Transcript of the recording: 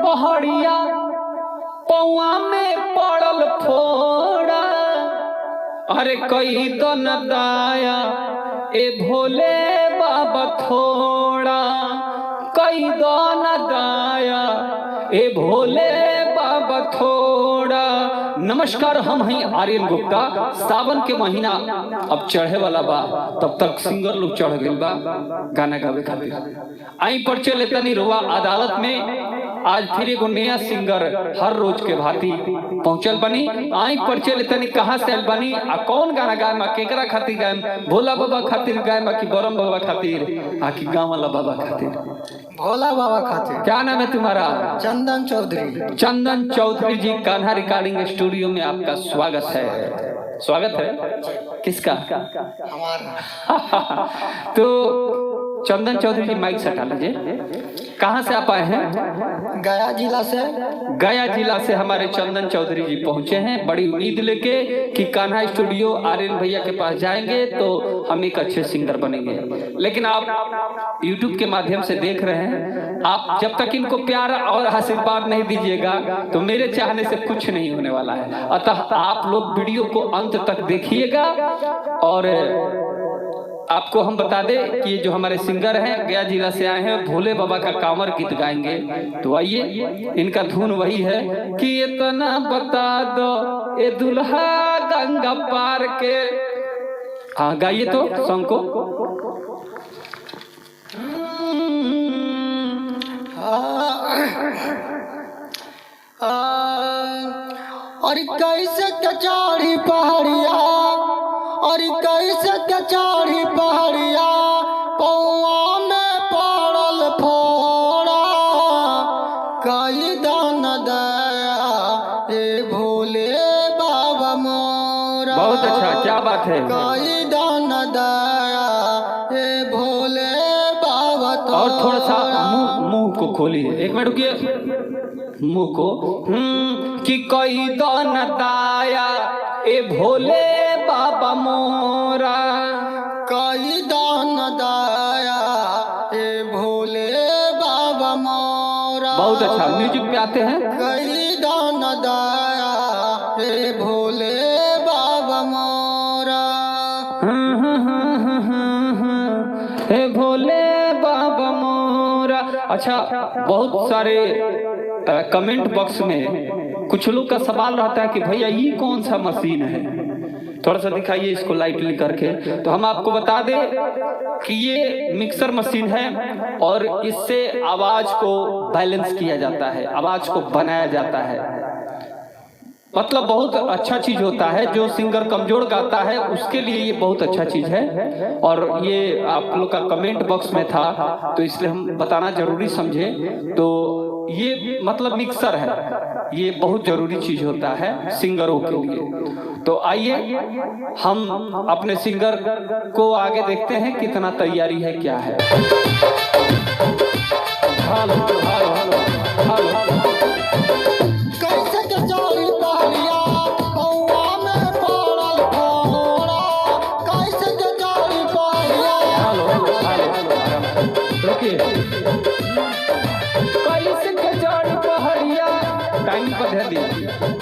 पहाड़िया पौआ में पड़ल फोड़ा, अरे कई दन दाया ए भोले बाबा थोड़ा, कई दन दाया ए भोले बाबा थोड़ा। नमस्कार, हम हैं आर्यन गुप्ता। सावन के महीना अब चढ़े वाला बा, तब तक सिंगर लोग चढ़ गए बा गाना गावे खातिर। आई पर चले तनी रुआ अदालत में आज फिर एगो नया सिंगर हर रोज के भांति पहुंचल बनी। आई पर चले तनी कहाँ से आयल बनी आ कौन गाना गायम, केकरा खातिर गायम, भोला बाबा खातिर गायम कि बरम बाबा खातिर आ कि गाँव वाला बाबा खातिर? भोला बाबा खातिर। क्या नाम है तुम्हारा? चंदन चौधरी। चंदन चौधरी जी, कान्हा रिकॉर्डिंग स्टूडियो में आपका स्वागत है। स्वागत है किसका? हमारा। तो चंदन चौधरी जी माइक से हटा लीजिए। कहाँ से आप आए हैं? गया जिला से। गया जिला से हमारे चंदन चौधरी जी पहुंचे हैं, बड़ी उम्मीद लेके कि कान्हा स्टूडियो आर्यन भैया के पास जाएंगे तो हम एक अच्छे सिंगर बनेंगे। लेकिन आप यूट्यूब के माध्यम से देख रहे हैं, आप जब तक इनको प्यार और आशीर्वाद नहीं दीजिएगा तो मेरे चाहने से कुछ नहीं होने वाला है। अतः आप लोग वीडियो को अंत तक देखिएगा। और आपको हम बता दें कि ये जो हमारे सिंगर हैं गया जिला से आए हैं, भोले बाबा का कांवर गीत गाएंगे। तो आइए, इनका धुन वही है कि इतना बता दो ए दुल्हा गंगा पार के। हाँ गाइए तो सॉन्ग को। और कैसे चढ़ी पहाड़िया, और कैसे चढ़ी पहाड़िया पौआ में पड़ल फोड़ा, कई दान दया ए भोले बाबा मोरा। बहुत अच्छा, क्या बात है। कई दान दया ए भोले बाबा। और थोड़ा सा मुंह को खोलिए, एक मिनट रुकिए, मुंह को। कि कोई दान दाया ए भोले बाबा मोरा, कई दान दाया ए भोले बाबा मोरा। बहुत अच्छा, म्यूजिक पे आते हैं। कई दान दाया ए भोले बाबा मोरा। हे भोले बाबा मोरा। अच्छा, बहुत सारे कमेंट बॉक्स में कुछ लोग का सवाल रहता है कि भैया ये कौन सा मशीन है, थोड़ा सा दिखाइए इसको लाइटली करके। तो हम आपको बता दें कि ये मिक्सर मशीन है और इससे आवाज को बैलेंस किया जाता है, आवाज को बनाया जाता है। मतलब बहुत अच्छा चीज होता है। जो सिंगर कमजोर गाता है उसके लिए ये बहुत अच्छा चीज है। और ये आप लोग का कमेंट बॉक्स में था तो इसलिए हम बताना जरूरी समझे। तो ये मतलब मिक्सर है, ये बहुत जरूरी चीज होता है सिंगरों के लिए। तो आइए हम अपने सिंगर को आगे देखते हैं कितना तैयारी है, क्या है। हाल हाल हाल हाल हाल हाल। कैसे चढ़ी पहाड़िया पौआ में पड़ल फोड़ा, कैसे चढ़ी पहाड़िया। हाल हाल हाल हाल। रुकिए, कैसे चढ़ी पहाड़िया, टाइम पर ध्यान दीजिए।